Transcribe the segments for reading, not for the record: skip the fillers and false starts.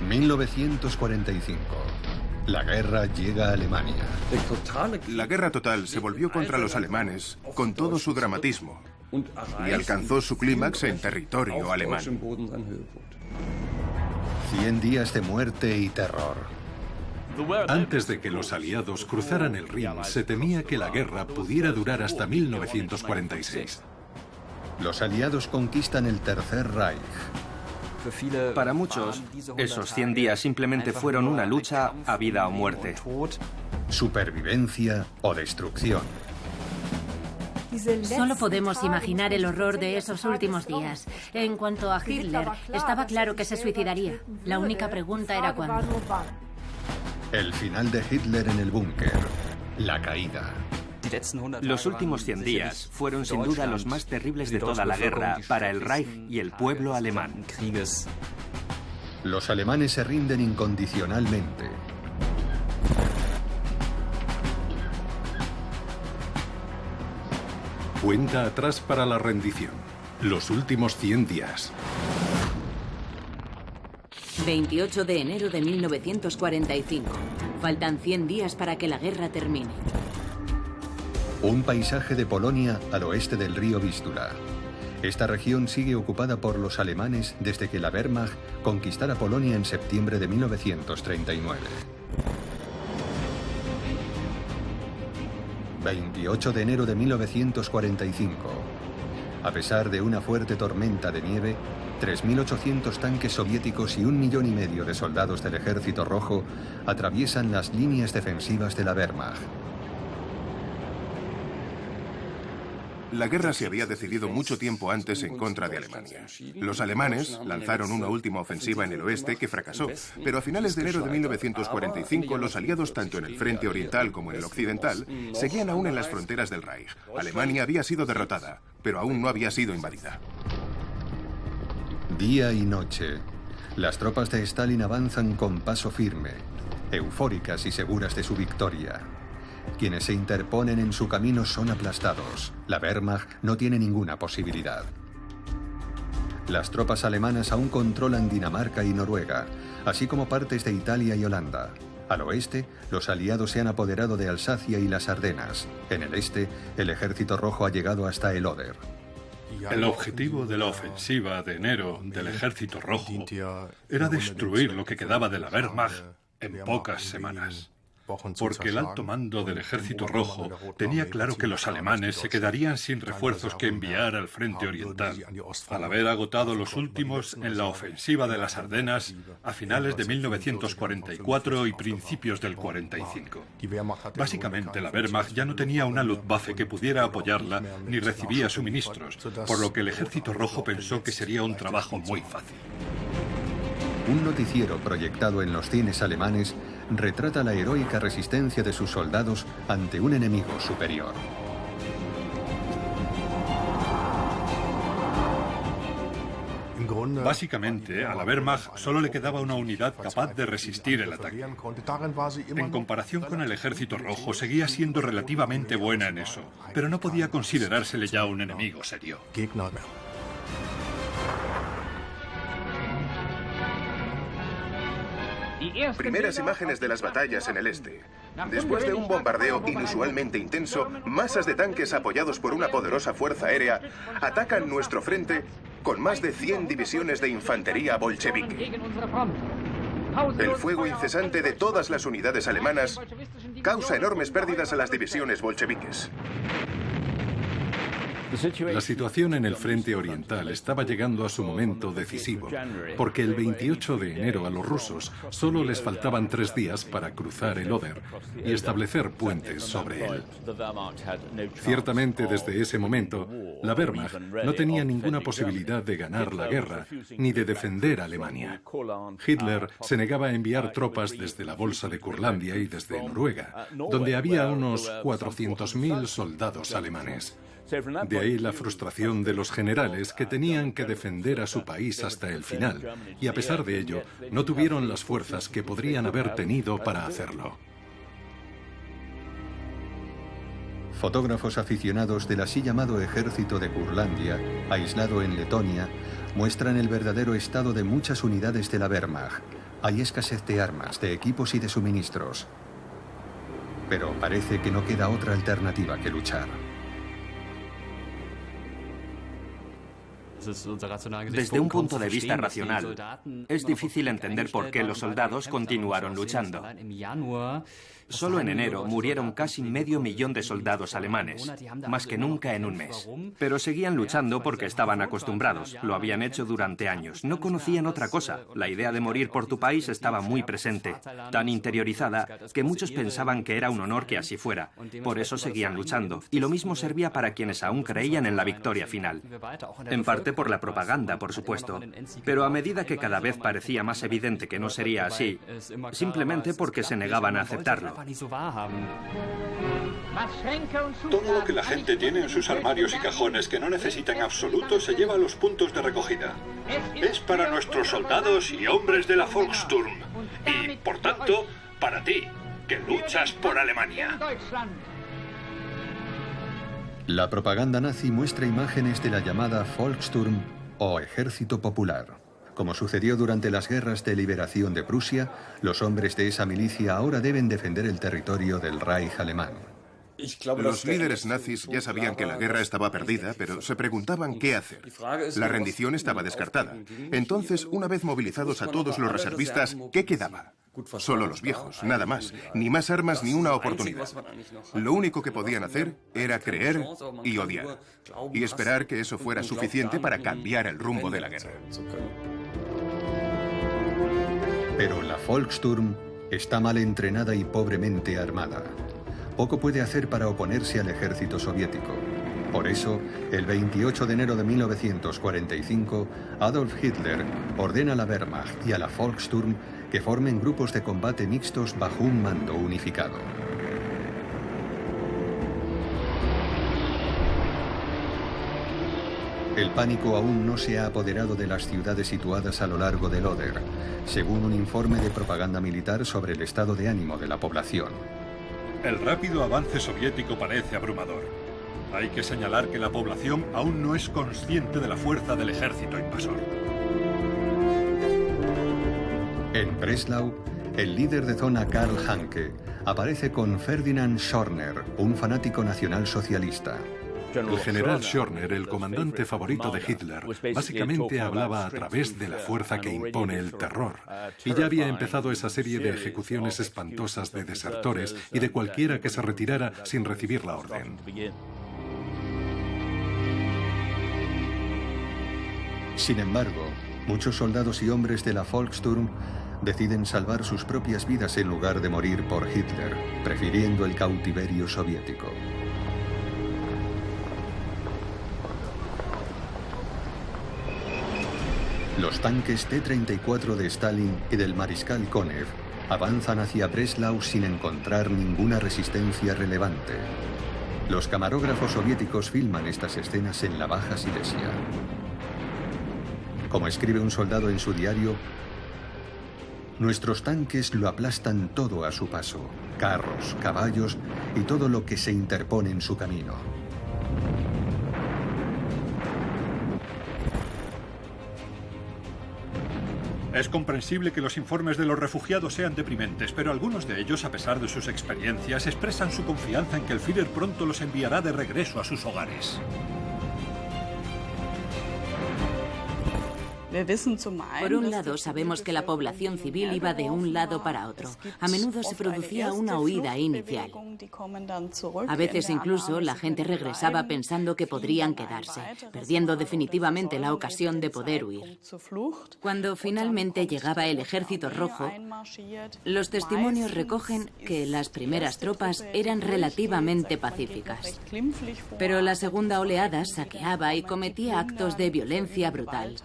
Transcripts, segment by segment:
1945. La guerra llega a Alemania. La guerra total se volvió contra los alemanes con todo su dramatismo y alcanzó su clímax en territorio alemán. 100 días de muerte y terror. Antes de que los aliados cruzaran el Rin, se temía que la guerra pudiera durar hasta 1946. Los aliados conquistan el Tercer Reich. Para muchos, esos 100 días simplemente fueron una lucha a vida o muerte. Supervivencia o destrucción. Solo podemos imaginar el horror de esos últimos días. En cuanto a Hitler, estaba claro que se suicidaría. La única pregunta era cuándo. El final de Hitler en el búnker. La caída. Los últimos 100 días fueron sin duda los más terribles de toda la guerra para el Reich y el pueblo alemán. Los alemanes se rinden incondicionalmente. Cuenta atrás para la rendición. Los últimos 100 días. 28 de enero de 1945. Faltan 100 días para que la guerra termine. Un paisaje de Polonia al oeste del río Vístula. Esta región sigue ocupada por los alemanes desde que la Wehrmacht conquistara Polonia en septiembre de 1939. 28 de enero de 1945. A pesar de una fuerte tormenta de nieve, 3.800 tanques soviéticos y 1,5 millones de soldados del Ejército Rojo atraviesan las líneas defensivas de la Wehrmacht. La guerra se había decidido mucho tiempo antes en contra de Alemania. Los alemanes lanzaron una última ofensiva en el oeste que fracasó, pero a finales de enero de 1945 los aliados tanto en el frente oriental como en el occidental seguían aún en las fronteras del Reich. Alemania había sido derrotada, pero aún no había sido invadida. Día y noche. Las tropas de Stalin avanzan con paso firme, eufóricas y seguras de su victoria. Quienes se interponen en su camino son aplastados. La Wehrmacht no tiene ninguna posibilidad. Las tropas alemanas aún controlan Dinamarca y Noruega, así como partes de Italia y Holanda. Al oeste, los aliados se han apoderado de Alsacia y las Ardenas. En el este, el Ejército Rojo ha llegado hasta el Oder. El objetivo de la ofensiva de enero del Ejército Rojo era destruir lo que quedaba de la Wehrmacht en pocas semanas. Porque el alto mando del Ejército Rojo tenía claro que los alemanes se quedarían sin refuerzos que enviar al frente oriental, al haber agotado los últimos en la ofensiva de las Ardenas a finales de 1944 y principios del 45. Básicamente, la Wehrmacht ya no tenía una Luftwaffe que pudiera apoyarla ni recibía suministros, por lo que el Ejército Rojo pensó que sería un trabajo muy fácil. Un noticiero proyectado en los cines alemanes retrata la heroica resistencia de sus soldados ante un enemigo superior. Básicamente, a la Wehrmacht solo le quedaba una unidad capaz de resistir el ataque. En comparación con el Ejército Rojo, seguía siendo relativamente buena en eso, pero no podía considerársele ya un enemigo serio. Primeras imágenes de las batallas en el este. Después de un bombardeo inusualmente intenso, masas de tanques apoyados por una poderosa fuerza aérea atacan nuestro frente con más de 100 divisiones de infantería bolchevique. El fuego incesante de todas las unidades alemanas causa enormes pérdidas a las divisiones bolcheviques. La situación en el frente oriental estaba llegando a su momento decisivo, porque el 28 de enero a los rusos solo les faltaban 3 días para cruzar el Oder y establecer puentes sobre él. Ciertamente, desde ese momento, la Wehrmacht no tenía ninguna posibilidad de ganar la guerra ni de defender a Alemania. Hitler se negaba a enviar tropas desde la bolsa de Curlandia y desde Noruega, donde había unos 400.000 soldados alemanes. De ahí la frustración de los generales que tenían que defender a su país hasta el final, y a pesar de ello, no tuvieron las fuerzas que podrían haber tenido para hacerlo. Fotógrafos aficionados del así llamado Ejército de Curlandia, aislado en Letonia, muestran el verdadero estado de muchas unidades de la Wehrmacht, Hay escasez de armas, de equipos y de suministros. Pero parece que no queda otra alternativa que luchar. Desde un punto de vista racional, es difícil entender por qué los soldados continuaron luchando. Solo en enero murieron casi 500.000 de soldados alemanes, más que nunca en un mes. Pero seguían luchando porque estaban acostumbrados, lo habían hecho durante años, no conocían otra cosa. La idea de morir por tu país estaba muy presente, tan interiorizada que muchos pensaban que era un honor que así fuera. Por eso seguían luchando, y lo mismo servía para quienes aún creían en la victoria final. En parte por la propaganda, por supuesto, pero a medida que cada vez parecía más evidente que no sería así, simplemente porque se negaban a aceptarlo. Todo lo que la gente tiene en sus armarios y cajones que no necesita en absoluto se lleva a los puntos de recogida. Es para nuestros soldados y hombres de la Volkssturm. Y, por tanto, para ti, que luchas por Alemania. La propaganda nazi muestra imágenes de la llamada Volkssturm o Ejército Popular. Como sucedió durante las guerras de liberación de Prusia, los hombres de esa milicia ahora deben defender el territorio del Reich alemán. Los líderes nazis ya sabían que la guerra estaba perdida, pero se preguntaban qué hacer. La rendición estaba descartada. Entonces, una vez movilizados a todos los reservistas, ¿qué quedaba? Solo los viejos, nada más. Ni más armas ni una oportunidad. Lo único que podían hacer era creer y odiar. Y esperar que eso fuera suficiente para cambiar el rumbo de la guerra. Pero la Volkssturm está mal entrenada y pobremente armada. Poco puede hacer para oponerse al ejército soviético. Por eso, el 28 de enero de 1945, Adolf Hitler ordena a la Wehrmacht y a la Volkssturm que formen grupos de combate mixtos bajo un mando unificado. El pánico aún no se ha apoderado de las ciudades situadas a lo largo del Oder, según un informe de propaganda militar sobre el estado de ánimo de la población. El rápido avance soviético parece abrumador. Hay que señalar que la población aún no es consciente de la fuerza del ejército invasor. En Breslau, el líder de zona Karl Hanke aparece con Ferdinand Schörner, un fanático nacionalsocialista. El general Schörner, el comandante favorito de Hitler, básicamente hablaba a través de la fuerza que impone el terror. Y ya había empezado esa serie de ejecuciones espantosas de desertores y de cualquiera que se retirara sin recibir la orden. Sin embargo, muchos soldados y hombres de la Volkssturm deciden salvar sus propias vidas en lugar de morir por Hitler, prefiriendo el cautiverio soviético. Los tanques T-34 de Stalin y del mariscal Konev avanzan hacia Breslau sin encontrar ninguna resistencia relevante. Los camarógrafos soviéticos filman estas escenas en la Baja Silesia. Como escribe un soldado en su diario, nuestros tanques lo aplastan todo a su paso, carros, caballos y todo lo que se interpone en su camino. Es comprensible que los informes de los refugiados sean deprimentes, pero algunos de ellos, a pesar de sus experiencias, expresan su confianza en que el Führer pronto los enviará de regreso a sus hogares. Por un lado, sabemos que la población civil iba de un lado para otro. A menudo se producía una huida inicial. A veces incluso la gente regresaba pensando que podrían quedarse, perdiendo definitivamente la ocasión de poder huir. Cuando finalmente llegaba el Ejército Rojo, los testimonios recogen que las primeras tropas eran relativamente pacíficas. Pero la segunda oleada saqueaba y cometía actos de violencia brutal,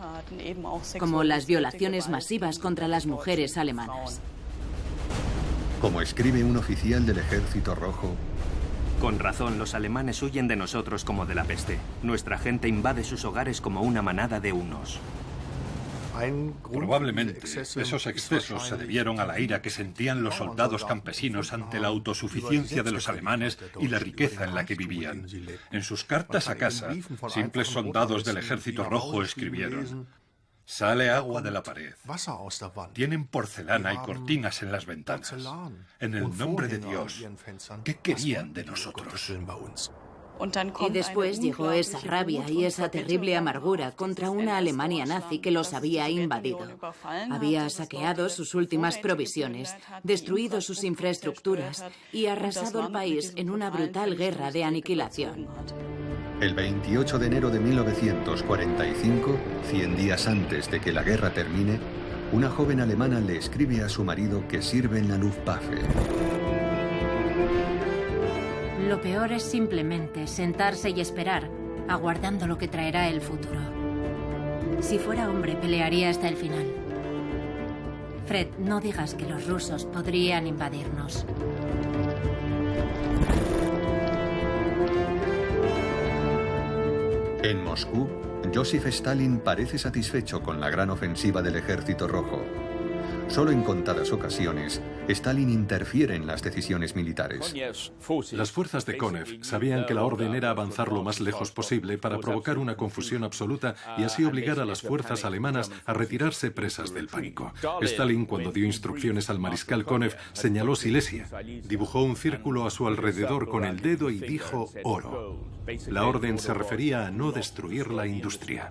como las violaciones masivas contra las mujeres alemanas. Como escribe un oficial del Ejército Rojo, con razón, los alemanes huyen de nosotros como de la peste. Nuestra gente invade sus hogares como una manada de hunos. Probablemente esos excesos se debieron a la ira que sentían los soldados campesinos ante la autosuficiencia de los alemanes y la riqueza en la que vivían. En sus cartas a casa, simples soldados del Ejército Rojo escribieron: Sale agua de la pared. Tienen porcelana y cortinas en las ventanas. En el nombre de Dios, ¿qué querían de nosotros? Y después llegó esa rabia y esa terrible amargura contra una Alemania nazi que los había invadido. Había saqueado sus últimas provisiones, destruido sus infraestructuras y arrasado el país en una brutal guerra de aniquilación. El 28 de enero de 1945, 100 días antes de que la guerra termine, una joven alemana le escribe a su marido que sirve en la Luftwaffe. Lo peor es simplemente sentarse y esperar, aguardando lo que traerá el futuro. Si fuera hombre, pelearía hasta el final. Fred, no digas que los rusos podrían invadirnos. En Moscú, Joseph Stalin parece satisfecho con la gran ofensiva del Ejército Rojo. Solo en contadas ocasiones, Stalin interfiere en las decisiones militares. Las fuerzas de Konev sabían que la orden era avanzar lo más lejos posible para provocar una confusión absoluta y así obligar a las fuerzas alemanas a retirarse presas del pánico. Stalin, cuando dio instrucciones al mariscal Konev, señaló Silesia, dibujó un círculo a su alrededor con el dedo y dijo oro. La orden se refería a no destruir la industria.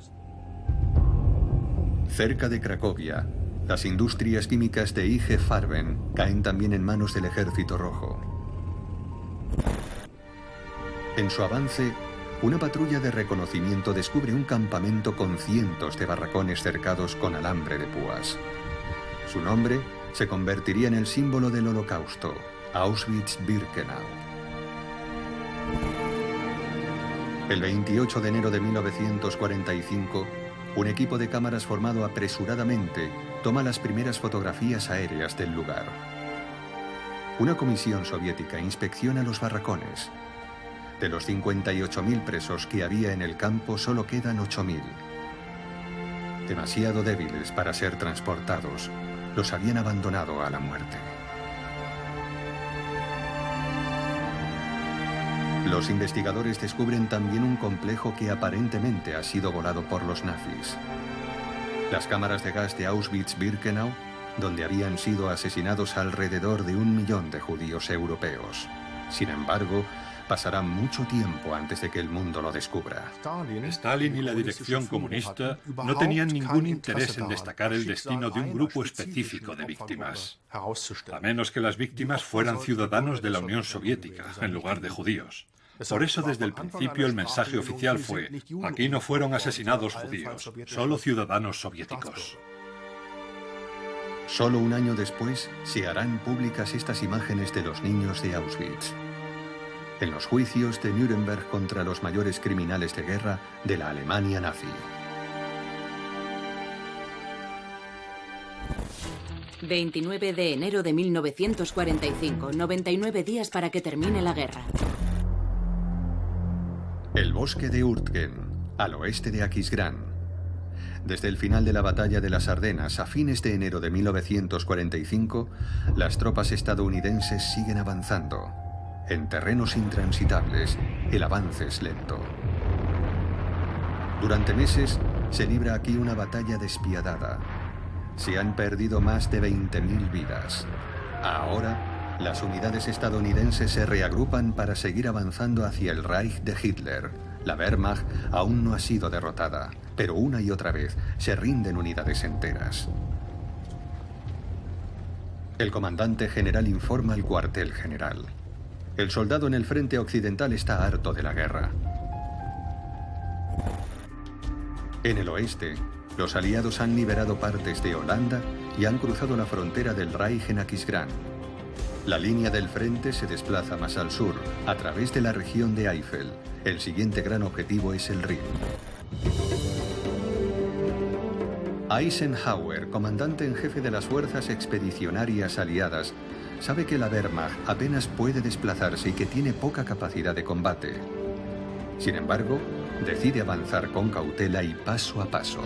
Cerca de Cracovia, las industrias químicas de IG Farben caen también en manos del Ejército Rojo. En su avance, una patrulla de reconocimiento descubre un campamento con cientos de barracones cercados con alambre de púas. Su nombre se convertiría en el símbolo del Holocausto, Auschwitz-Birkenau. El 28 de enero de 1945, un equipo de cámaras formado apresuradamente toma las primeras fotografías aéreas del lugar. Una comisión soviética inspecciona los barracones. De los 58.000 presos que había en el campo, solo quedan 8.000. Demasiado débiles para ser transportados, los habían abandonado a la muerte. Los investigadores descubren también un complejo que aparentemente ha sido volado por los nazis. Las cámaras de gas de Auschwitz-Birkenau, donde habían sido asesinados alrededor de 1 millón de judíos europeos. Sin embargo, pasará mucho tiempo antes de que el mundo lo descubra. Stalin y la dirección comunista no tenían ningún interés en destacar el destino de un grupo específico de víctimas, a menos que las víctimas fueran ciudadanos de la Unión Soviética, en lugar de judíos. Por eso, desde el principio, el mensaje oficial fue: aquí no fueron asesinados judíos, solo ciudadanos soviéticos. Solo un año después, se harán públicas estas imágenes de los niños de Auschwitz. En los juicios de Nuremberg contra los mayores criminales de guerra de la Alemania nazi. 29 de enero de 1945, 99 días para que termine la guerra. El bosque de Urtgen, al oeste de Aquisgrán. Desde el final de la batalla de las Ardenas a fines de enero de 1945, las tropas estadounidenses siguen avanzando. En terrenos intransitables, el avance es lento. Durante meses, se libra aquí una batalla despiadada. Se han perdido más de 20.000 vidas. Ahora, las unidades estadounidenses se reagrupan para seguir avanzando hacia el Reich de Hitler. La Wehrmacht aún no ha sido derrotada, pero una y otra vez se rinden unidades enteras. El comandante general informa al cuartel general. El soldado en el frente occidental está harto de la guerra. En el oeste, los aliados han liberado partes de Holanda y han cruzado la frontera del Reich en Aquisgrán. La línea del frente se desplaza más al sur, a través de la región de Eifel. El siguiente gran objetivo es el Rin. Eisenhower, comandante en jefe de las fuerzas expedicionarias aliadas, sabe que la Wehrmacht apenas puede desplazarse y que tiene poca capacidad de combate. Sin embargo, decide avanzar con cautela y paso a paso.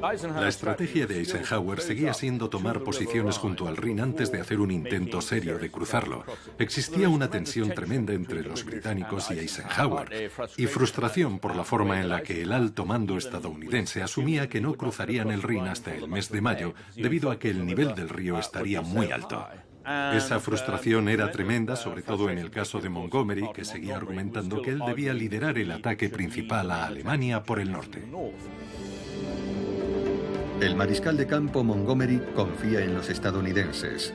La estrategia de Eisenhower seguía siendo tomar posiciones junto al Rin antes de hacer un intento serio de cruzarlo. Existía una tensión tremenda entre los británicos y Eisenhower, y frustración por la forma en la que el alto mando estadounidense asumía que no cruzarían el Rin hasta el mes de mayo, debido a que el nivel del río estaría muy alto. Esa frustración era tremenda, sobre todo en el caso de Montgomery, que seguía argumentando que él debía liderar el ataque principal a Alemania por el norte. El mariscal de campo Montgomery confía en los estadounidenses.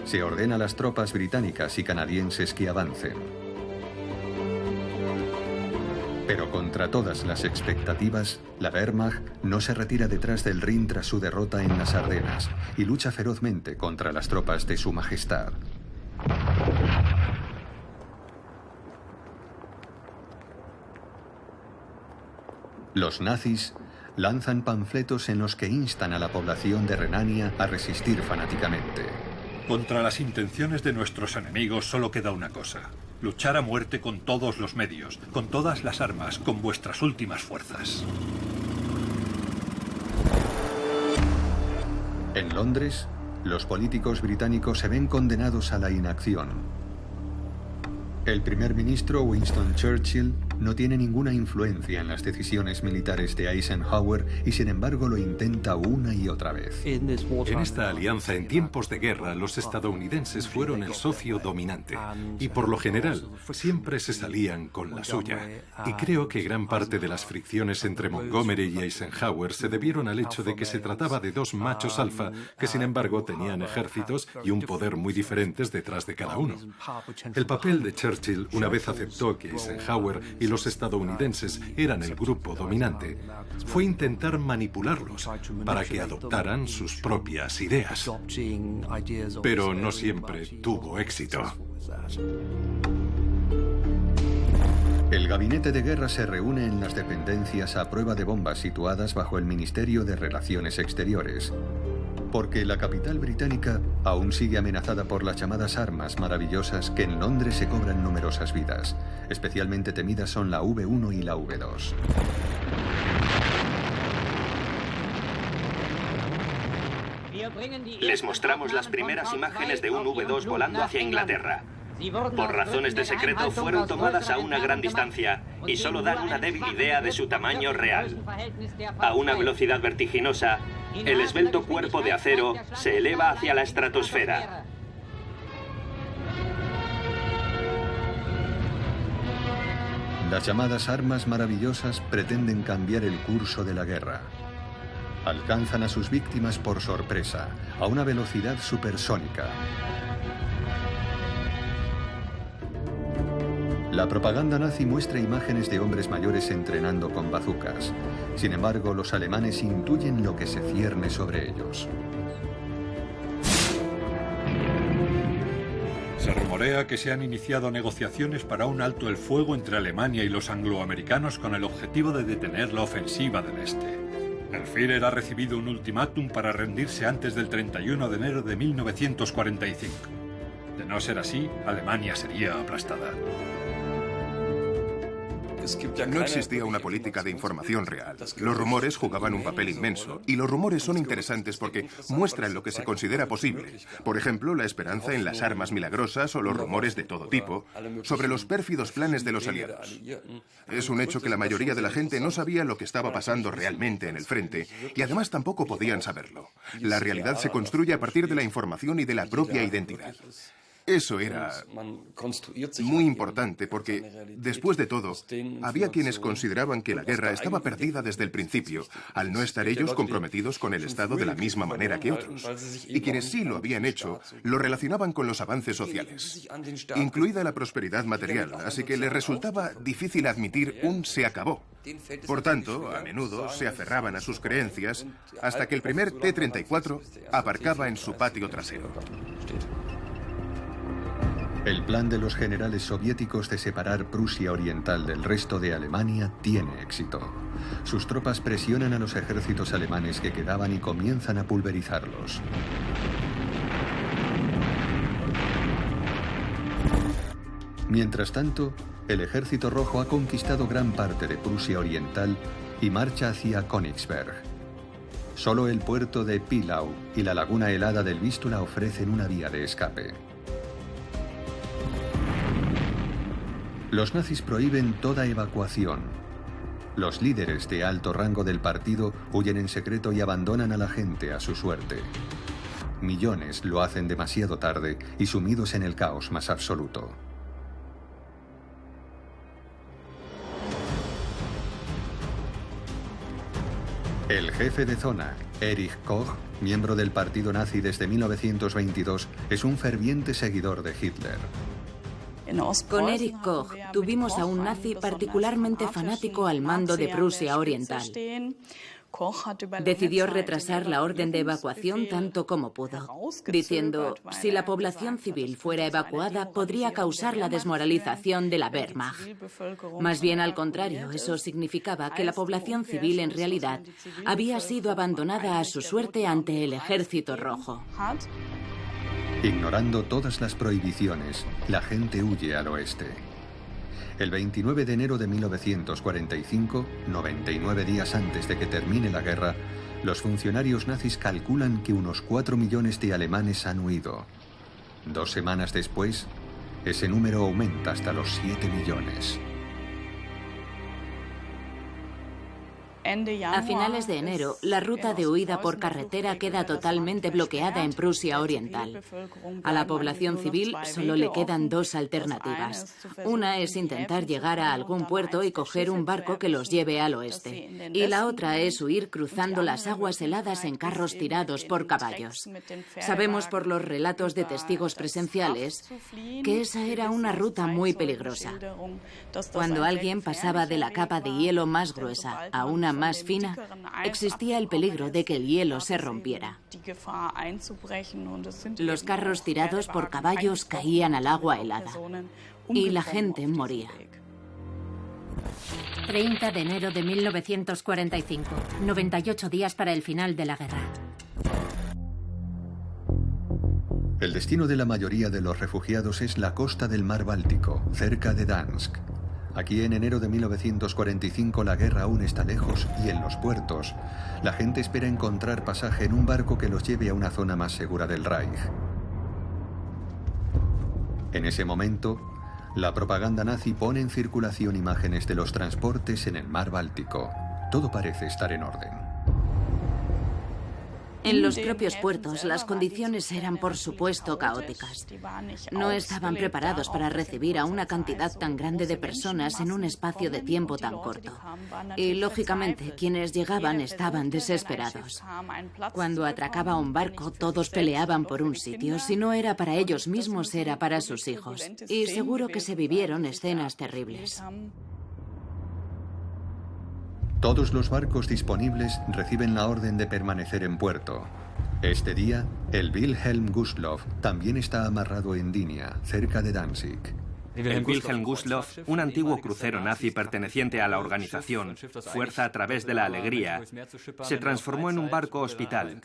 Se ordena a las tropas británicas y canadienses que avancen. Pero contra todas las expectativas, la Wehrmacht no se retira detrás del Rin tras su derrota en las Ardenas y lucha ferozmente contra las tropas de Su Majestad. Los nazis lanzan panfletos en los que instan a la población de Renania a resistir fanáticamente. Contra las intenciones de nuestros enemigos solo queda una cosa: luchar a muerte con todos los medios, con todas las armas, con vuestras últimas fuerzas. En Londres, los políticos británicos se ven condenados a la inacción. El primer ministro Winston Churchill no tiene ninguna influencia en las decisiones militares de Eisenhower y sin embargo lo intenta una y otra vez. En esta alianza en tiempos de guerra, los estadounidenses fueron el socio dominante y por lo general siempre se salían con la suya. Y creo que gran parte de las fricciones entre Montgomery y Eisenhower se debieron al hecho de que se trataba de dos machos alfa que sin embargo tenían ejércitos y un poder muy diferentes detrás de cada uno. El papel de Churchill, una vez aceptó que Eisenhower y los estadounidenses eran el grupo dominante, fue intentar manipularlos para que adoptaran sus propias ideas. Pero no siempre tuvo éxito. El gabinete de guerra se reúne en las dependencias a prueba de bombas situadas bajo el Ministerio de Relaciones Exteriores, porque la capital británica aún sigue amenazada por las llamadas armas maravillosas que en Londres se cobran numerosas vidas. Especialmente temidas son la V1 y la V2. Les mostramos las primeras imágenes de un V2 volando hacia Inglaterra. Por razones de secreto fueron tomadas a una gran distancia y solo dan una débil idea de su tamaño real. A una velocidad vertiginosa, el esbelto cuerpo de acero se eleva hacia la estratosfera. Las llamadas armas maravillosas pretenden cambiar el curso de la guerra. Alcanzan a sus víctimas por sorpresa, a una velocidad supersónica. La propaganda nazi muestra imágenes de hombres mayores entrenando con bazucas. Sin embargo, los alemanes intuyen lo que se cierne sobre ellos. Se rumorea que se han iniciado negociaciones para un alto el fuego entre Alemania y los angloamericanos con el objetivo de detener la ofensiva del este. El Führer ha recibido un ultimátum para rendirse antes del 31 de enero de 1945. De no ser así, Alemania sería aplastada. No existía una política de información real. Los rumores jugaban un papel inmenso, y los rumores son interesantes porque muestran lo que se considera posible. Por ejemplo, la esperanza en las armas milagrosas o los rumores de todo tipo sobre los pérfidos planes de los aliados. Es un hecho que la mayoría de la gente no sabía lo que estaba pasando realmente en el frente, y además tampoco podían saberlo. La realidad se construye a partir de la información y de la propia identidad. Eso era muy importante porque, después de todo, había quienes consideraban que la guerra estaba perdida desde el principio, al no estar ellos comprometidos con el Estado de la misma manera que otros. Y quienes sí lo habían hecho, lo relacionaban con los avances sociales, incluida la prosperidad material, así que les resultaba difícil admitir un se acabó. Por tanto, a menudo se aferraban a sus creencias hasta que el primer T-34 aparcaba en su patio trasero. El plan de los generales soviéticos de separar Prusia Oriental del resto de Alemania tiene éxito. Sus tropas presionan a los ejércitos alemanes que quedaban y comienzan a pulverizarlos. Mientras tanto, el Ejército Rojo ha conquistado gran parte de Prusia Oriental y marcha hacia Königsberg. Solo el puerto de Pillau y la laguna helada del Vístula ofrecen una vía de escape. Los nazis prohíben toda evacuación. Los líderes de alto rango del partido huyen en secreto y abandonan a la gente a su suerte. Millones lo hacen demasiado tarde y sumidos en el caos más absoluto. El jefe de zona, Erich Koch, miembro del partido nazi desde 1922, es un ferviente seguidor de Hitler. Con Erich Koch tuvimos a un nazi particularmente fanático al mando de Prusia Oriental. Decidió retrasar la orden de evacuación tanto como pudo, diciendo, si la población civil fuera evacuada, podría causar la desmoralización de la Wehrmacht. Más bien al contrario, eso significaba que la población civil en realidad había sido abandonada a su suerte ante el Ejército Rojo. Ignorando todas las prohibiciones, la gente huye al oeste. El 29 de enero de 1945, 99 días antes de que termine la guerra, los funcionarios nazis calculan que unos 4 millones de alemanes han huido. 2 semanas después, ese número aumenta hasta los 7 millones. A finales de enero, la ruta de huida por carretera queda totalmente bloqueada en Prusia Oriental. A la población civil solo le quedan 2 alternativas. Una es intentar llegar a algún puerto y coger un barco que los lleve al oeste. Y la otra es huir cruzando las aguas heladas en carros tirados por caballos. Sabemos por los relatos de testigos presenciales que esa era una ruta muy peligrosa. Cuando alguien pasaba de la capa de hielo más gruesa a una más fina, existía el peligro de que el hielo se rompiera. Los carros tirados por caballos caían al agua helada y la gente moría. 30 de enero de 1945, 98 días para el final de la guerra. El destino de la mayoría de los refugiados es la costa del mar Báltico, cerca de Dansk. Aquí en enero de 1945 la guerra aún está lejos y en los puertos la gente espera encontrar pasaje en un barco que los lleve a una zona más segura del Reich. En ese momento, la propaganda nazi pone en circulación imágenes de los transportes en el mar Báltico. Todo parece estar en orden. En los propios puertos, las condiciones eran, por supuesto, caóticas. No estaban preparados para recibir a una cantidad tan grande de personas en un espacio de tiempo tan corto. Y, lógicamente, quienes llegaban estaban desesperados. Cuando atracaba un barco, todos peleaban por un sitio. Si no era para ellos mismos, era para sus hijos. Y seguro que se vivieron escenas terribles. Todos los barcos disponibles reciben la orden de permanecer en puerto. Este día, el Wilhelm Gustloff también está amarrado en Dynia, cerca de Danzig. El Wilhelm Gustloff, un antiguo crucero nazi perteneciente a la organización Fuerza a través de la Alegría, se transformó en un barco hospital,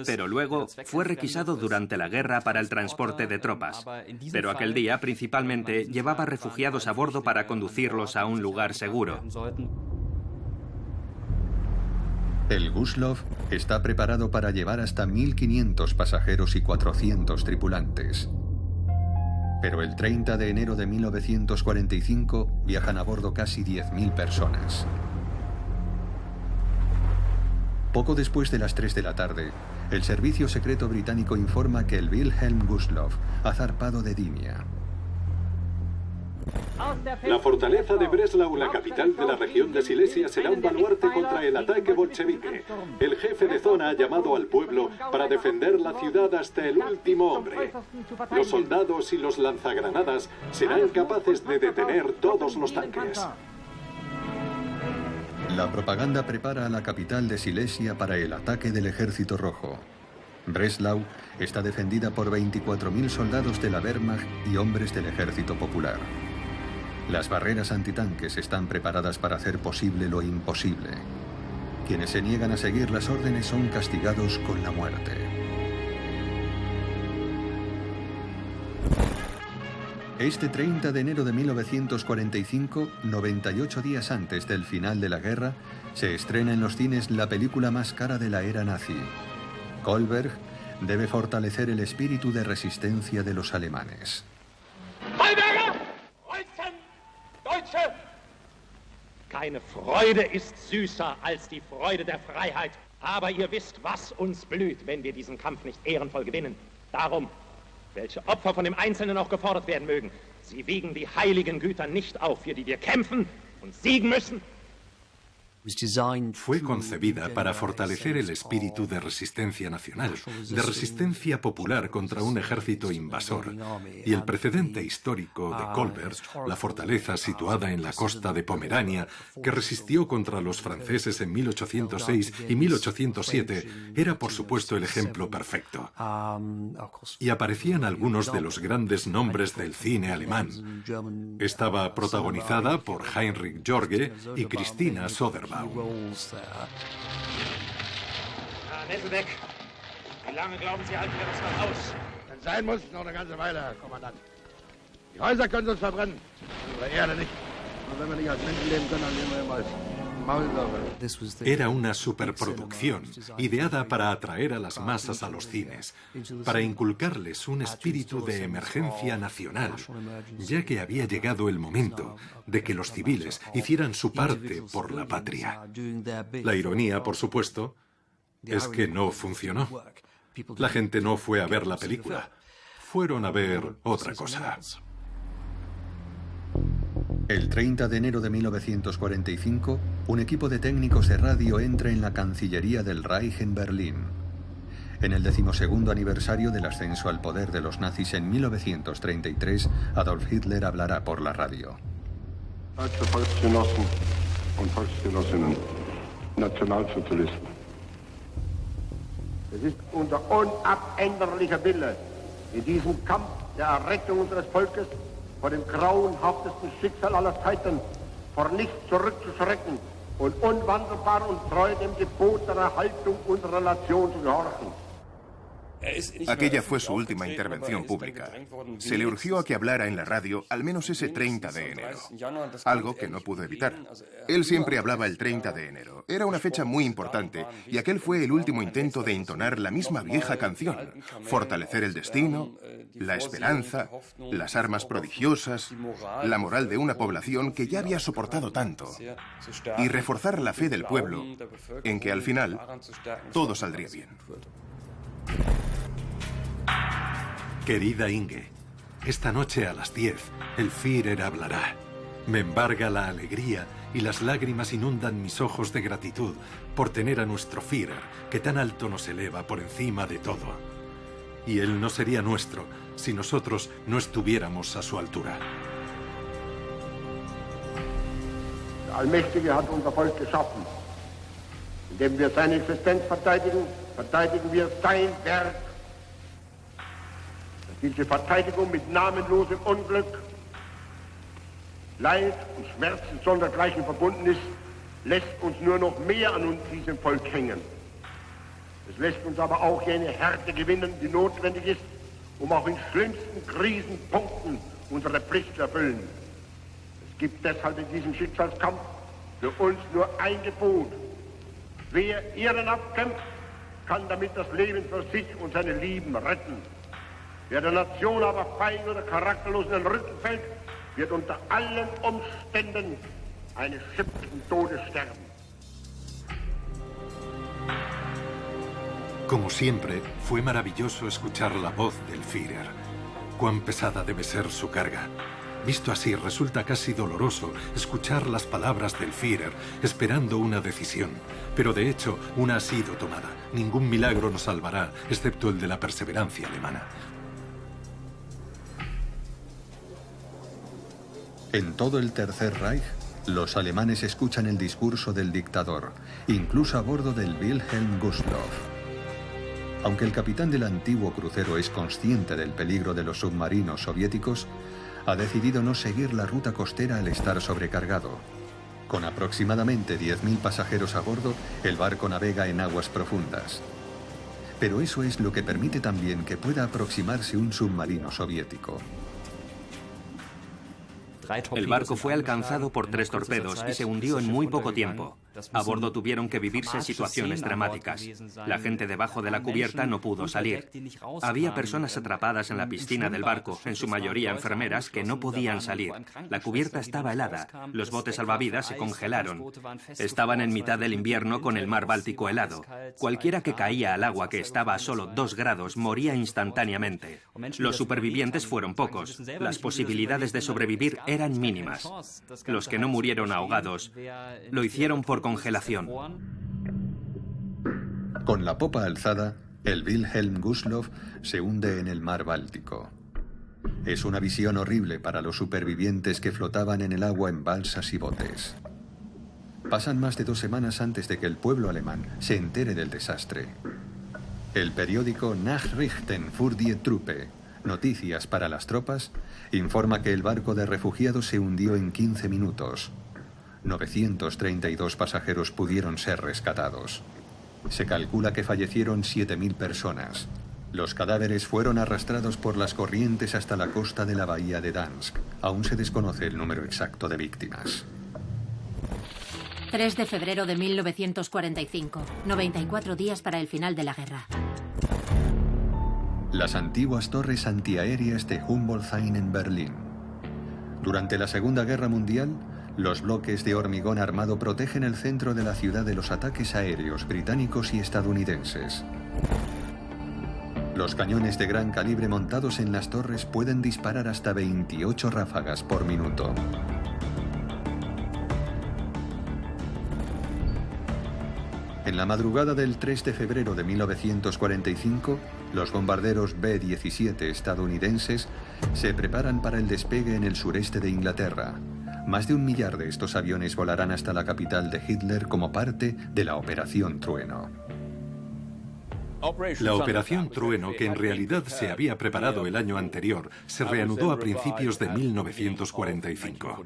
pero luego fue requisado durante la guerra para el transporte de tropas. Pero aquel día, principalmente, llevaba refugiados a bordo para conducirlos a un lugar seguro. El Gustloff está preparado para llevar hasta 1.500 pasajeros y 400 tripulantes. Pero el 30 de enero de 1945 viajan a bordo casi 10.000 personas. Poco después de las 3 de la tarde, el servicio secreto británico informa que el Wilhelm Gustloff ha zarpado de Dynia. La fortaleza de Breslau, la capital de la región de Silesia, será un baluarte contra el ataque bolchevique. El jefe de zona ha llamado al pueblo para defender la ciudad hasta el último hombre. Los soldados y los lanzagranadas serán capaces de detener todos los tanques. La propaganda prepara a la capital de Silesia para el ataque del Ejército Rojo. Breslau está defendida por 24.000 soldados de la Wehrmacht y hombres del Ejército Popular. Las barreras antitanques están preparadas para hacer posible lo imposible. Quienes se niegan a seguir las órdenes son castigados con la muerte. Este 30 de enero de 1945, 98 días antes del final de la guerra, se estrena en los cines la película más cara de la era nazi. Kohlberg debe fortalecer el espíritu de resistencia de los alemanes. Keine Freude ist süßer als die Freude der Freiheit. Aber ihr wisst, was uns blüht, wenn wir diesen Kampf nicht ehrenvoll gewinnen. Darum, welche Opfer von dem Einzelnen auch gefordert werden mögen, sie wiegen die heiligen Güter nicht auf, für die wir kämpfen und siegen müssen. Fue concebida para fortalecer el espíritu de resistencia nacional, de resistencia popular contra un ejército invasor. Y el precedente histórico de Kohlberg, la fortaleza situada en la costa de Pomerania, que resistió contra los franceses en 1806 y 1807, era por supuesto el ejemplo perfecto. Y aparecían algunos de los grandes nombres del cine alemán. Estaba protagonizada por Heinrich Jorge y Christina Soderbergh. Herr Nesselbeck, wie lange glauben Sie, halten wir das noch aus? Wenn sein muss, noch eine ganze Weile, Herr Kommandant. Die Häuser können uns verbrennen, unsere Erde nicht. Und wenn wir nicht als Menschen leben können, dann leben wir immer als Maulwürfe. Era una superproducción ideada para atraer a las masas a los cines, para inculcarles un espíritu de emergencia nacional, ya que había llegado el momento de que los civiles hicieran su parte por la patria. La ironía, por supuesto, es que no funcionó. La gente no fue a ver la película, fueron a ver otra cosa. El 30 de enero de 1945, un equipo de técnicos de radio entra en la Cancillería del Reich en Berlín. En el 12º aniversario del ascenso al poder de los nazis en 1933, Adolf Hitler hablará por la radio. Deutsche Volksgenossen und Volksgenossinnen, Nationalsozialisten. Es ist unser unabänderlicher Wille, in diesem Kampf der Errettung unseres Volkes vor dem grauenhaftesten Schicksal aller Zeiten vor nichts zurückzuschrecken und unwandelbar und treu dem Gebot der Erhaltung unserer Nation zu gehorchen. Aquella fue su última intervención pública. Se le urgió a que hablara en la radio al menos ese 30 de enero, algo que no pudo evitar. Él siempre hablaba el 30 de enero. Era una fecha muy importante y aquel fue el último intento de entonar la misma vieja canción, fortalecer el destino, la esperanza, las armas prodigiosas, la moral de una población que ya había soportado tanto y reforzar la fe del pueblo en que al final todo saldría bien. Querida Inge, esta noche a las 10 el Führer hablará. Me embarga la alegría y las lágrimas inundan mis ojos de gratitud por tener a nuestro Führer, que tan alto nos eleva por encima de todo. Y él no sería nuestro si nosotros no estuviéramos a su altura. Der Allmächtige hat unser Volk geschaffen. Indem wir seine Existenz verteidigen, verteidigen wir sein Werk. Diese Verteidigung mit namenlosem Unglück, Leid und Schmerzen sondergleichen verbunden ist, lässt uns nur noch mehr an uns, diesem Volk, hängen. Es lässt uns aber auch jene Härte gewinnen, die notwendig ist, um auch in schlimmsten Krisenpunkten unsere Pflicht zu erfüllen. Es gibt deshalb in diesem Schicksalskampf für uns nur ein Gebot. Wer ehrenhaft kämpft, kann damit das Leben für sich und seine Lieben retten. Wer der Nation aber fein oder charakterlos in den Rücken fällt, wird unter allen Umständen eines schimpflichen Todes sterben. Como siempre, fue maravilloso escuchar la voz del Führer. Cuán pesada debe ser su carga. Visto así, resulta casi doloroso escuchar las palabras del Führer esperando una decisión. Pero de hecho, una ha sido tomada. Ningún milagro nos salvará, excepto el de la perseverancia alemana. En todo el Tercer Reich, los alemanes escuchan el discurso del dictador, incluso a bordo del Wilhelm Gustloff. Aunque el capitán del antiguo crucero es consciente del peligro de los submarinos soviéticos, ha decidido no seguir la ruta costera al estar sobrecargado. Con aproximadamente 10.000 pasajeros a bordo, el barco navega en aguas profundas. Pero eso es lo que permite también que pueda aproximarse un submarino soviético. El barco fue alcanzado por 3 torpedos y se hundió en muy poco tiempo. A bordo tuvieron que vivirse situaciones dramáticas. La gente debajo de la cubierta no pudo salir. Había personas atrapadas en la piscina del barco, en su mayoría enfermeras, que no podían salir. La cubierta estaba helada. Los botes salvavidas se congelaron. Estaban en mitad del invierno con el mar Báltico helado. Cualquiera que caía al agua, que estaba a solo 2 grados, moría instantáneamente. Los supervivientes fueron pocos. Las posibilidades de sobrevivir eran mínimas. Los que no murieron ahogados lo hicieron por congelación. Con la popa alzada, el Wilhelm Gustloff se hunde en el mar Báltico. Es una visión horrible para los supervivientes que flotaban en el agua en balsas y botes. Pasan más de 2 semanas antes de que el pueblo alemán se entere del desastre. El periódico Nachrichten für die Truppe, Noticias para las tropas, informa que el barco de refugiados se hundió en 15 minutos. 932 pasajeros pudieron ser rescatados. Se calcula que fallecieron 7.000 personas. Los cadáveres fueron arrastrados por las corrientes hasta la costa de la bahía de Dansk. Aún se desconoce el número exacto de víctimas. 3 de febrero de 1945. 94 días para el final de la guerra. Las antiguas torres antiaéreas de Humboldt-Hain en Berlín. Durante la Segunda Guerra Mundial, los bloques de hormigón armado protegen el centro de la ciudad de los ataques aéreos británicos y estadounidenses. Los cañones de gran calibre montados en las torres pueden disparar hasta 28 ráfagas por minuto. En la madrugada del 3 de febrero de 1945, los bombarderos B-17 estadounidenses se preparan para el despegue en el sureste de Inglaterra. Más de 1 millar de estos aviones volarán hasta la capital de Hitler como parte de la Operación Trueno. La Operación Trueno, que en realidad se había preparado el año anterior, se reanudó a principios de 1945.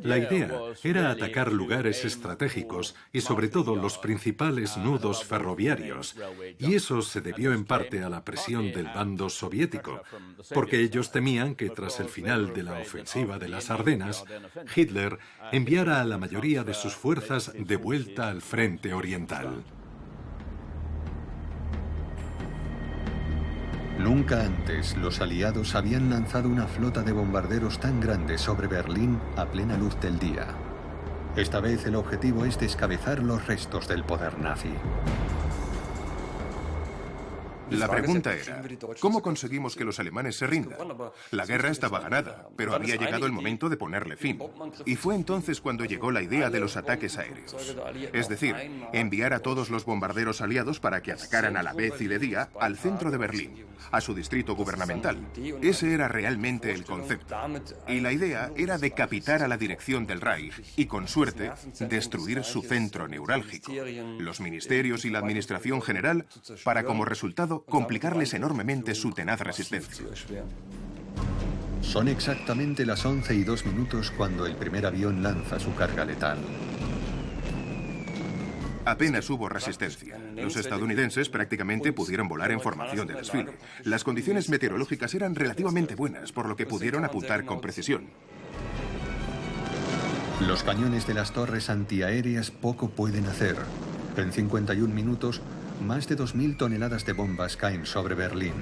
La idea era atacar lugares estratégicos y sobre todo los principales nudos ferroviarios, y eso se debió en parte a la presión del bando soviético, porque ellos temían que tras el final de la ofensiva de las Ardenas, Hitler enviara a la mayoría de sus fuerzas de vuelta al frente oriental. Nunca antes los aliados habían lanzado una flota de bombarderos tan grande sobre Berlín a plena luz del día. Esta vez el objetivo es descabezar los restos del poder nazi. La pregunta era, ¿cómo conseguimos que los alemanes se rindan? La guerra estaba ganada, pero había llegado el momento de ponerle fin. Y fue entonces cuando llegó la idea de los ataques aéreos. Es decir, enviar a todos los bombarderos aliados para que atacaran a la vez y de día al centro de Berlín, a su distrito gubernamental. Ese era realmente el concepto. Y la idea era decapitar a la dirección del Reich y, con suerte, destruir su centro neurálgico, los ministerios y la administración general, para como resultado complicarles enormemente su tenaz resistencia. Son exactamente las 11:02 cuando el primer avión lanza su carga letal. Apenas hubo resistencia. Los estadounidenses prácticamente pudieron volar en formación de desfile. Las condiciones meteorológicas eran relativamente buenas, por lo que pudieron apuntar con precisión. Los cañones de las torres antiaéreas poco pueden hacer. En 51 minutos, más de 2.000 toneladas de bombas caen sobre Berlín.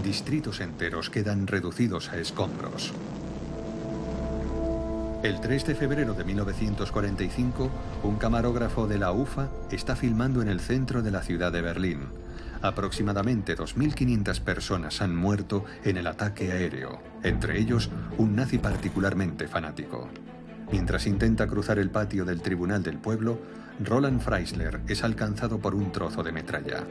Distritos enteros quedan reducidos a escombros. El 3 de febrero de 1945, un camarógrafo de la UFA está filmando en el centro de la ciudad de Berlín. Aproximadamente 2.500 personas han muerto en el ataque aéreo, entre ellos un nazi particularmente fanático. Mientras intenta cruzar el patio del Tribunal del Pueblo, Roland Freisler es alcanzado por un trozo de metralla.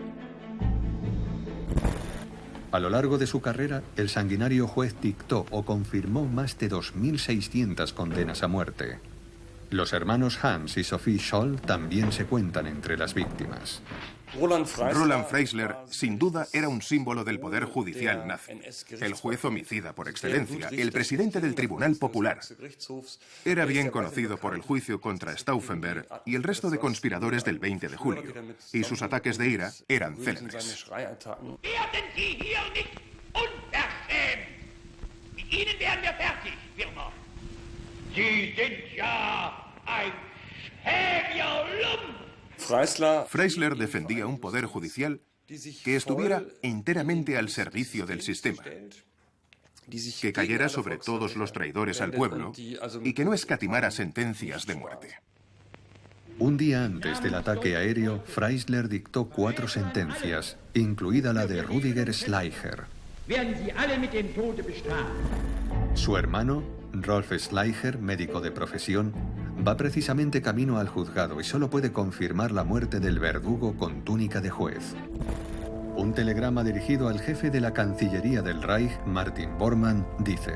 A lo largo de su carrera, el sanguinario juez dictó o confirmó más de 2.600 condenas a muerte. Los hermanos Hans y Sophie Scholl también se cuentan entre las víctimas. Roland Freisler, sin duda, era un símbolo del poder judicial nazi. El juez homicida por excelencia, el presidente del Tribunal Popular. Era bien conocido por el juicio contra Stauffenberg y el resto de conspiradores del 20 de julio. Y sus ataques de ira eran célebres. Ihnen wären wir fertig, Firma. Sie sind ja ein schäbiger Lump. Freisler defendía un poder judicial que estuviera enteramente al servicio del sistema, que cayera sobre todos los traidores al pueblo y que no escatimara sentencias de muerte. Un día antes del ataque aéreo, Freisler dictó 4 sentencias, incluida la de Rüdiger Schleicher. Su hermano, Rolf Schleicher, médico de profesión, va precisamente camino al juzgado y solo puede confirmar la muerte del verdugo con túnica de juez. Un telegrama dirigido al jefe de la Cancillería del Reich, Martin Bormann, dice: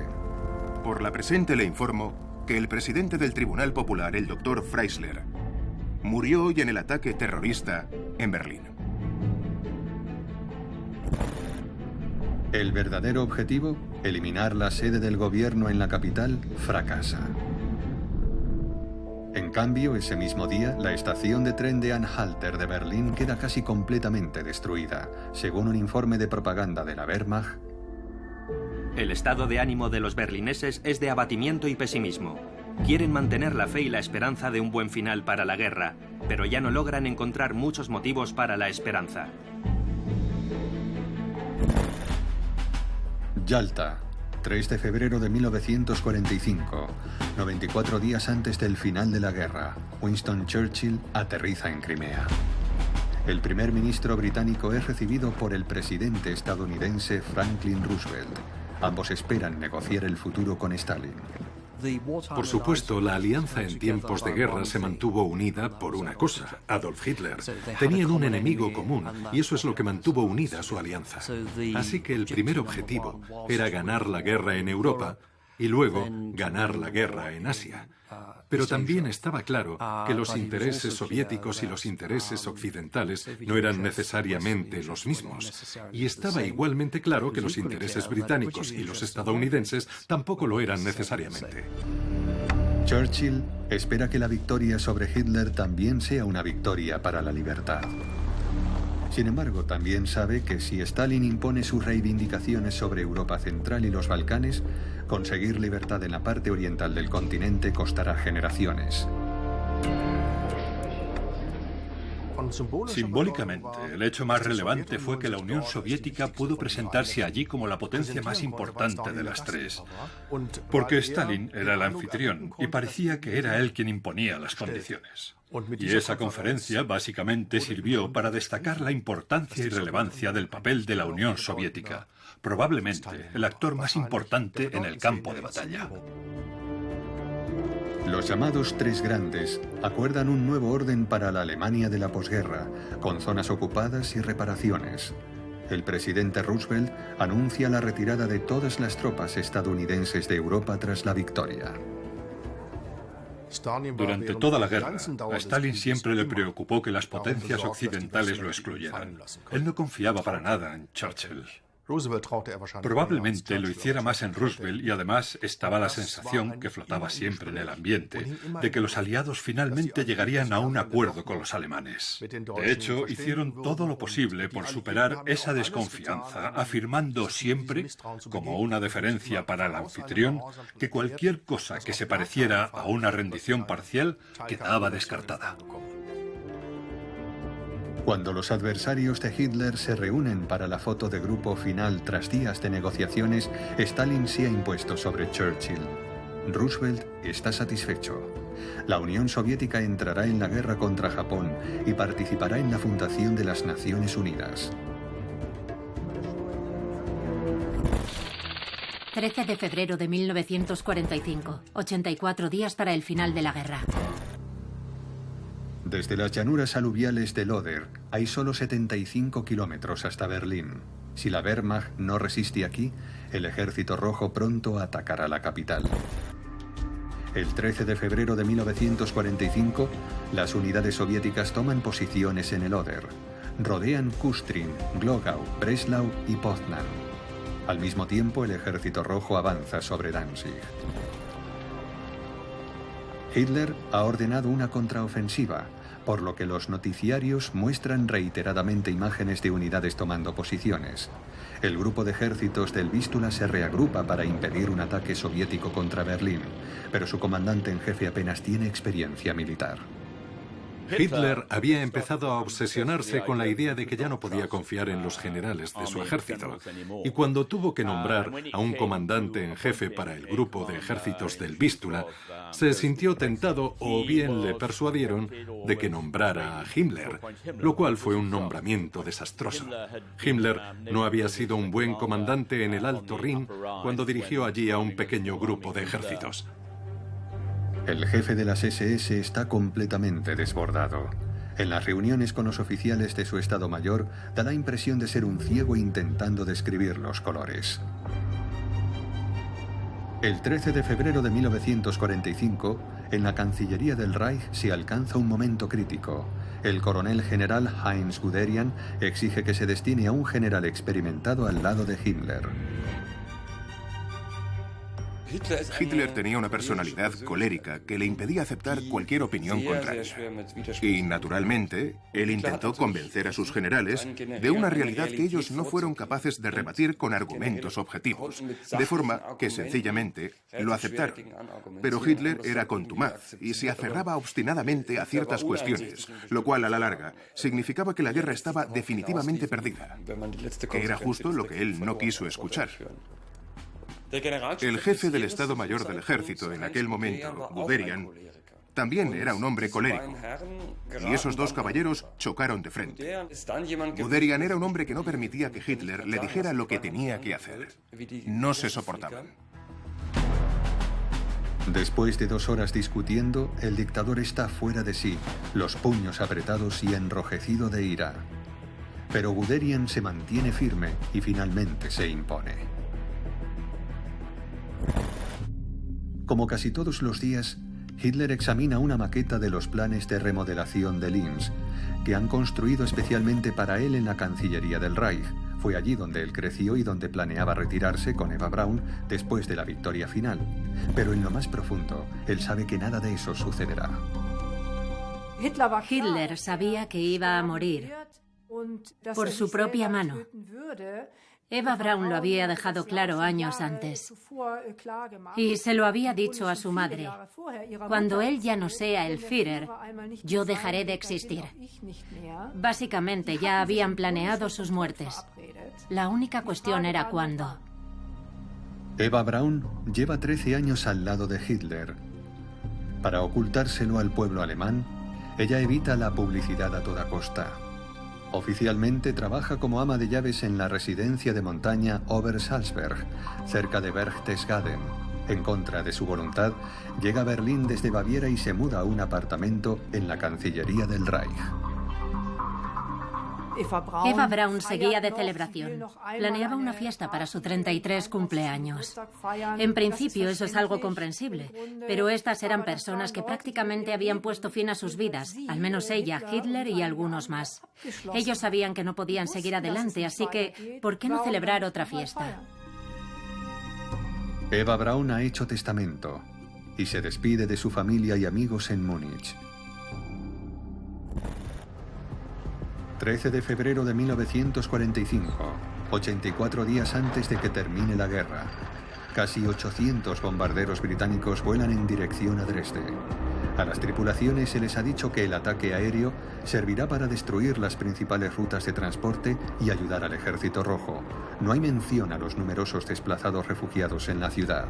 Por la presente le informo que el presidente del Tribunal Popular, el doctor Freisler, murió hoy en el ataque terrorista en Berlín. El verdadero objetivo, eliminar la sede del gobierno en la capital, fracasa. En cambio, ese mismo día, la estación de tren de Anhalter de Berlín queda casi completamente destruida. Según un informe de propaganda de la Wehrmacht, el estado de ánimo de los berlineses es de abatimiento y pesimismo. Quieren mantener la fe y la esperanza de un buen final para la guerra, pero ya no logran encontrar muchos motivos para la esperanza. Yalta, 3 de febrero de 1945, 94 días antes del final de la guerra, Winston Churchill aterriza en Crimea. El primer ministro británico es recibido por el presidente estadounidense Franklin Roosevelt. Ambos esperan negociar el futuro con Stalin. Por supuesto, la alianza en tiempos de guerra se mantuvo unida por una cosa: Adolf Hitler. Tenían un enemigo común y eso es lo que mantuvo unida su alianza. Así que el primer objetivo era ganar la guerra en Europa y luego ganar la guerra en Asia. Pero también estaba claro que los intereses soviéticos y los intereses occidentales no eran necesariamente los mismos. Y estaba igualmente claro que los intereses británicos y los estadounidenses tampoco lo eran necesariamente. Churchill espera que la victoria sobre Hitler también sea una victoria para la libertad. Sin embargo, también sabe que si Stalin impone sus reivindicaciones sobre Europa Central y los Balcanes, conseguir libertad en la parte oriental del continente costará generaciones. Simbólicamente, el hecho más relevante fue que la Unión Soviética pudo presentarse allí como la potencia más importante de las tres, porque Stalin era el anfitrión y parecía que era él quien imponía las condiciones. Y esa conferencia básicamente sirvió para destacar la importancia y relevancia del papel de la Unión Soviética, probablemente el actor más importante en el campo de batalla. Los llamados Tres Grandes acuerdan un nuevo orden para la Alemania de la posguerra, con zonas ocupadas y reparaciones. El presidente Roosevelt anuncia la retirada de todas las tropas estadounidenses de Europa tras la victoria. Durante toda la guerra, a Stalin siempre le preocupó que las potencias occidentales lo excluyeran. Él no confiaba para nada en Churchill. Probablemente lo hiciera más en Roosevelt y además estaba la sensación, que flotaba siempre en el ambiente, de que los aliados finalmente llegarían a un acuerdo con los alemanes. De hecho, hicieron todo lo posible por superar esa desconfianza, afirmando siempre, como una deferencia para el anfitrión, que cualquier cosa que se pareciera a una rendición parcial quedaba descartada. Cuando los adversarios de Hitler se reúnen para la foto de grupo final tras días de negociaciones, Stalin se ha impuesto sobre Churchill. Roosevelt está satisfecho. La Unión Soviética entrará en la guerra contra Japón y participará en la fundación de las Naciones Unidas. 13 de febrero de 1945, 84 días para el final de la guerra. Desde las llanuras aluviales del Oder hay solo 75 kilómetros hasta Berlín. Si la Wehrmacht no resiste aquí, el Ejército Rojo pronto atacará la capital. El 13 de febrero de 1945, las unidades soviéticas toman posiciones en el Oder. Rodean Kustrin, Glogau, Breslau y Poznan. Al mismo tiempo, el Ejército Rojo avanza sobre Danzig. Hitler ha ordenado una contraofensiva. por lo que los noticiarios muestran reiteradamente imágenes de unidades tomando posiciones. El grupo de ejércitos del Vístula se reagrupa para impedir un ataque soviético contra Berlín, pero su comandante en jefe apenas tiene experiencia militar. Hitler había empezado a obsesionarse con la idea de que ya no podía confiar en los generales de su ejército, y cuando tuvo que nombrar a un comandante en jefe para el grupo de ejércitos del Vístula, se sintió tentado, o bien le persuadieron, de que nombrara a Himmler, lo cual fue un nombramiento desastroso. Himmler no había sido un buen comandante en el Alto Rin cuando dirigió allí a un pequeño grupo de ejércitos. El jefe de las SS está completamente desbordado. En las reuniones con los oficiales de su Estado Mayor, da la impresión de ser un ciego intentando describir los colores. El 13 de febrero de 1945, en la Cancillería del Reich se alcanza un momento crítico. El coronel general Heinz Guderian exige que se destine a un general experimentado al lado de Himmler. Hitler tenía una personalidad colérica que le impedía aceptar cualquier opinión contraria. Y, naturalmente, él intentó convencer a sus generales de una realidad que ellos no fueron capaces de rebatir con argumentos objetivos, de forma que, sencillamente, lo aceptaron. Pero Hitler era contumaz y se aferraba obstinadamente a ciertas cuestiones, lo cual, a la larga, significaba que la guerra estaba definitivamente perdida, que era justo lo que él no quiso escuchar. El jefe del Estado Mayor del Ejército en aquel momento, Guderian, también era un hombre colérico. Y esos dos caballeros chocaron de frente. Guderian era un hombre que no permitía que Hitler le dijera lo que tenía que hacer. No se soportaban. Después de 2 horas discutiendo, el dictador está fuera de sí, los puños apretados y enrojecido de ira. Pero Guderian se mantiene firme y finalmente se impone. Como casi todos los días, Hitler examina una maqueta de los planes de remodelación de Linz, que han construido especialmente para él en la Cancillería del Reich. Fue allí donde él creció y donde planeaba retirarse con Eva Braun después de la victoria final. Pero en lo más profundo, él sabe que nada de eso sucederá. Hitler sabía que iba a morir por su propia mano. Eva Braun lo había dejado claro años antes. Y se lo había dicho a su madre. Cuando él ya no sea el Führer, yo dejaré de existir. Básicamente ya habían planeado sus muertes. La única cuestión era cuándo. Eva Braun lleva 13 años al lado de Hitler. Para ocultárselo al pueblo alemán, ella evita la publicidad a toda costa. Oficialmente trabaja como ama de llaves en la residencia de montaña Obersalzberg, cerca de Berchtesgaden. En contra de su voluntad, llega a Berlín desde Baviera y se muda a un apartamento en la Cancillería del Reich. Eva Braun seguía de celebración. Planeaba una fiesta para su 33 cumpleaños. En principio eso es algo comprensible, pero estas eran personas que prácticamente habían puesto fin a sus vidas, al menos ella, Hitler y algunos más. Ellos sabían que no podían seguir adelante, así que, ¿por qué no celebrar otra fiesta? Eva Braun ha hecho testamento y se despide de su familia y amigos en Múnich. 13 de febrero de 1945, 84 días antes de que termine la guerra. Casi 800 bombarderos británicos vuelan en dirección a Dresde. A las tripulaciones se les ha dicho que el ataque aéreo servirá para destruir las principales rutas de transporte y ayudar al Ejército Rojo. No hay mención a los numerosos desplazados refugiados en la ciudad.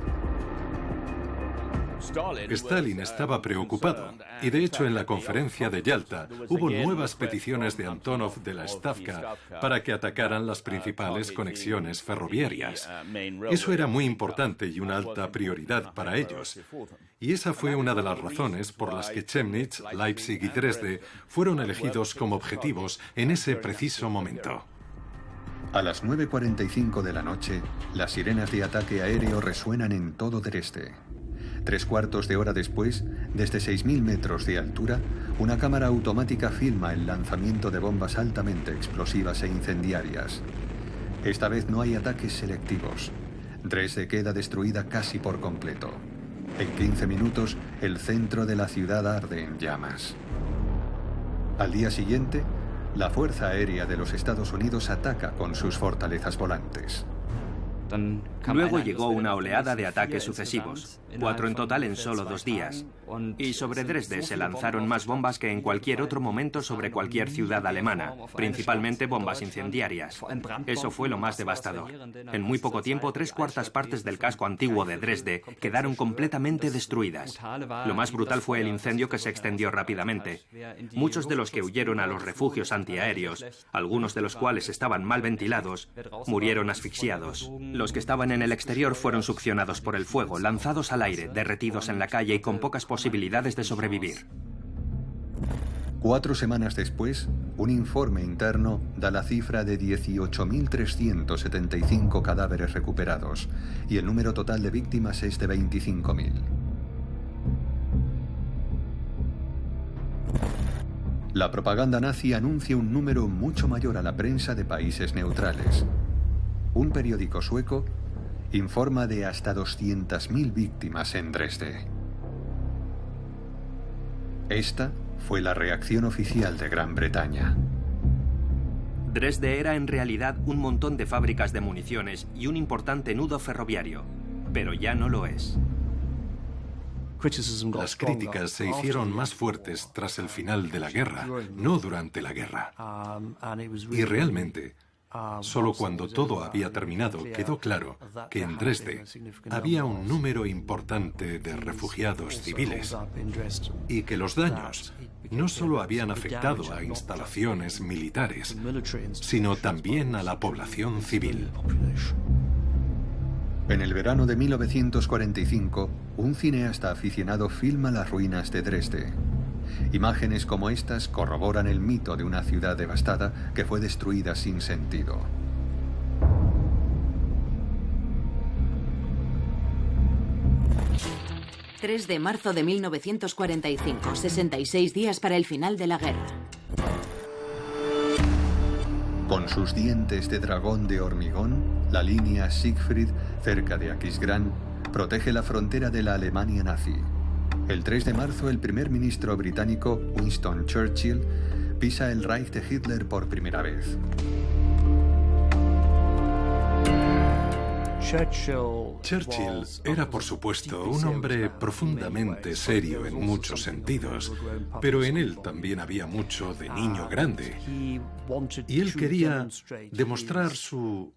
Stalin estaba preocupado y de hecho en la conferencia de Yalta hubo nuevas peticiones de Antonov de la Stavka para que atacaran las principales conexiones ferroviarias. Eso era muy importante y una alta prioridad para ellos. Y esa fue una de las razones por las que Chemnitz, Leipzig y Dresde fueron elegidos como objetivos en ese preciso momento. A las 9:45 de la noche, las sirenas de ataque aéreo resuenan en todo Dresde. 3/4 de hora después, desde 6.000 metros de altura, una cámara automática filma el lanzamiento de bombas altamente explosivas e incendiarias. Esta vez no hay ataques selectivos. Dresde queda destruida casi por completo. En 15 minutos, el centro de la ciudad arde en llamas. Al día siguiente, la Fuerza Aérea de los Estados Unidos ataca con sus fortalezas volantes. Luego llegó una oleada de ataques sucesivos, 4 en total en solo 2 días. Y sobre Dresde se lanzaron más bombas que en cualquier otro momento sobre cualquier ciudad alemana, principalmente bombas incendiarias. Eso fue lo más devastador. En muy poco tiempo, 3/4 partes del casco antiguo de Dresde quedaron completamente destruidas. Lo más brutal fue el incendio que se extendió rápidamente. Muchos de los que huyeron a los refugios antiaéreos, algunos de los cuales estaban mal ventilados, murieron asfixiados. Los que estaban en el exterior fueron succionados por el fuego, lanzados al aire, derretidos en la calle y con pocas posibilidades de sobrevivir. 4 semanas después, un informe interno da la cifra de 18.375 cadáveres recuperados y el número total de víctimas es de 25.000. La propaganda nazi anuncia un número mucho mayor a la prensa de países neutrales. Un periódico sueco informa de hasta 200.000 víctimas en Dresde. Esta fue la reacción oficial de Gran Bretaña. Dresde era en realidad un montón de fábricas de municiones y un importante nudo ferroviario, pero ya no lo es. Las críticas se hicieron más fuertes tras el final de la guerra, no durante la guerra. Y realmente, solo cuando todo había terminado quedó claro que en Dresde había un número importante de refugiados civiles y que los daños no solo habían afectado a instalaciones militares, sino también a la población civil. En el verano de 1945, un cineasta aficionado filma las ruinas de Dresde. Imágenes como estas corroboran el mito de una ciudad devastada que fue destruida sin sentido. ...3 de marzo de 1945, 66 días para el final de la guerra. Con sus dientes de dragón de hormigón, la línea Siegfried, cerca de Aquisgrán, protege la frontera de la Alemania nazi. El 3 de marzo, el primer ministro británico, Winston Churchill, pisa el Reich de Hitler por primera vez. Churchill era, por supuesto, un hombre profundamente serio en muchos sentidos, pero en él también había mucho de niño grande. Y él quería demostrar su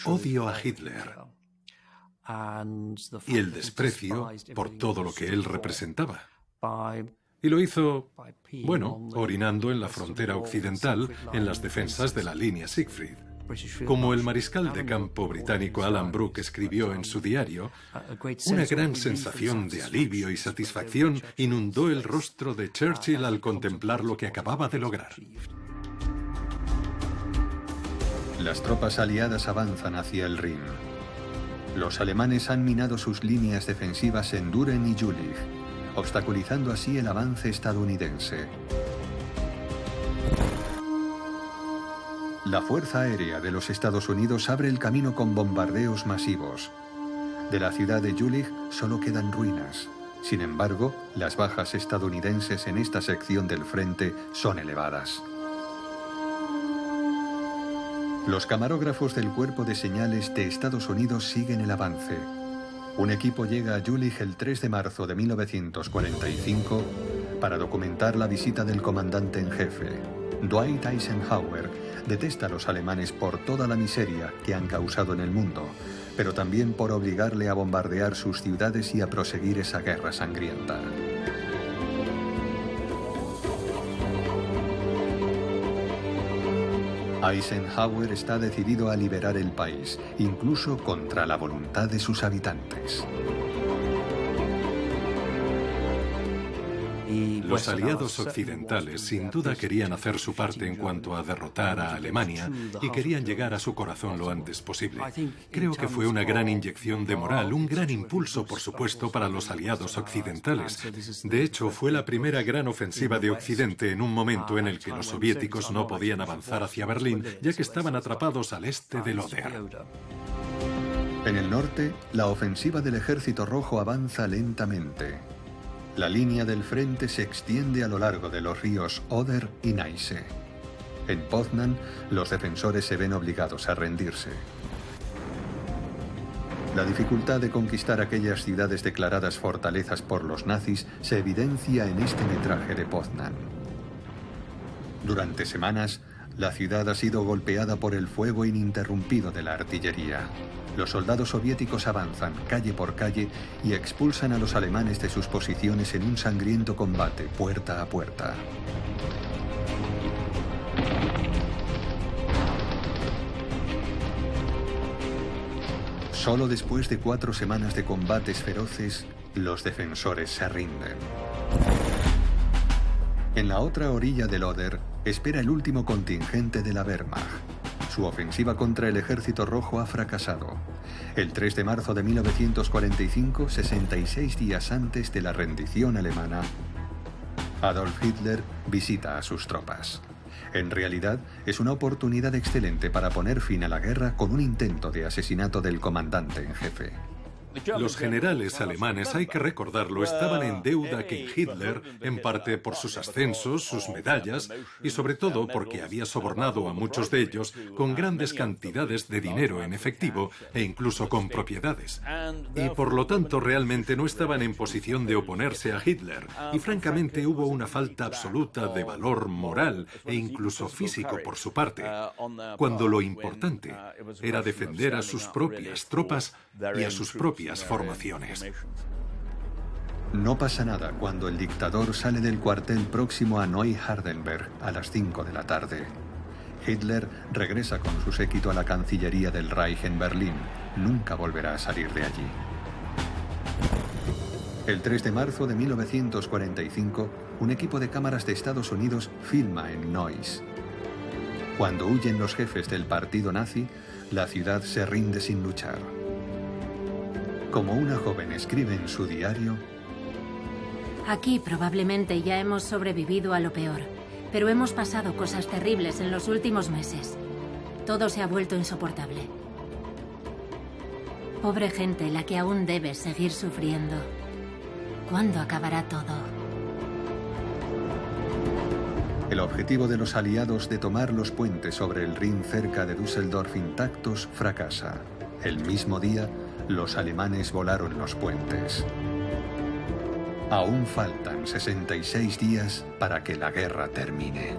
odio a Hitler y el desprecio por todo lo que él representaba. Y lo hizo, bueno, orinando en la frontera occidental, en las defensas de la línea Siegfried. Como el mariscal de campo británico Alan Brooke escribió en su diario, una gran sensación de alivio y satisfacción inundó el rostro de Churchill al contemplar lo que acababa de lograr. Las tropas aliadas avanzan hacia el Rin. Los alemanes han minado sus líneas defensivas en Düren y Jülich, obstaculizando así el avance estadounidense. La Fuerza Aérea de los Estados Unidos abre el camino con bombardeos masivos. De la ciudad de Jülich solo quedan ruinas. Sin embargo, las bajas estadounidenses en esta sección del frente son elevadas. Los camarógrafos del Cuerpo de Señales de Estados Unidos siguen el avance. Un equipo llega a Jülich el 3 de marzo de 1945 para documentar la visita del comandante en jefe. Dwight Eisenhower detesta a los alemanes por toda la miseria que han causado en el mundo, pero también por obligarle a bombardear sus ciudades y a proseguir esa guerra sangrienta. Eisenhower está decidido a liberar el país, incluso contra la voluntad de sus habitantes. Los aliados occidentales sin duda querían hacer su parte en cuanto a derrotar a Alemania y querían llegar a su corazón lo antes posible. Creo que fue una gran inyección de moral, un gran impulso, por supuesto, para los aliados occidentales. De hecho, fue la primera gran ofensiva de Occidente en un momento en el que los soviéticos no podían avanzar hacia Berlín, ya que estaban atrapados al este del Oder. En el norte, la ofensiva del Ejército Rojo avanza lentamente. La línea del frente se extiende a lo largo de los ríos Oder y Neisse. En Poznan, los defensores se ven obligados a rendirse. La dificultad de conquistar aquellas ciudades declaradas fortalezas por los nazis se evidencia en este metraje de Poznan. Durante semanas, la ciudad ha sido golpeada por el fuego ininterrumpido de la artillería. Los soldados soviéticos avanzan calle por calle y expulsan a los alemanes de sus posiciones en un sangriento combate puerta a puerta. Solo después de 4 semanas de combates feroces, los defensores se rinden. En la otra orilla del Oder espera el último contingente de la Wehrmacht. Su ofensiva contra el Ejército Rojo ha fracasado. El 3 de marzo de 1945, 66 días antes de la rendición alemana, Adolf Hitler visita a sus tropas. En realidad, es una oportunidad excelente para poner fin a la guerra con un intento de asesinato del comandante en jefe. Los generales alemanes, hay que recordarlo, estaban en deuda con Hitler, en parte por sus ascensos, sus medallas, y sobre todo porque había sobornado a muchos de ellos con grandes cantidades de dinero en efectivo e incluso con propiedades. Y por lo tanto realmente no estaban en posición de oponerse a Hitler, y francamente hubo una falta absoluta de valor moral e incluso físico por su parte, cuando lo importante era defender a sus propias tropas y a sus propias formaciones. No pasa nada cuando el dictador sale del cuartel próximo a Neu-Hardenberg a las 5 de la tarde. Hitler regresa con su séquito a la Cancillería del Reich en Berlín. Nunca volverá a salir de allí. El 3 de marzo de 1945, un equipo de cámaras de Estados Unidos filma en Neuss. Cuando huyen los jefes del partido nazi, la ciudad se rinde sin luchar. Como una joven escribe en su diario: aquí probablemente ya hemos sobrevivido a lo peor, pero hemos pasado cosas terribles en los últimos meses. Todo se ha vuelto insoportable. Pobre gente, la que aún debe seguir sufriendo. ¿Cuándo acabará todo? El objetivo de los aliados de tomar los puentes sobre el Rin cerca de Düsseldorf intactos fracasa. El mismo día, los alemanes volaron los puentes. Aún faltan 66 días para que la guerra termine.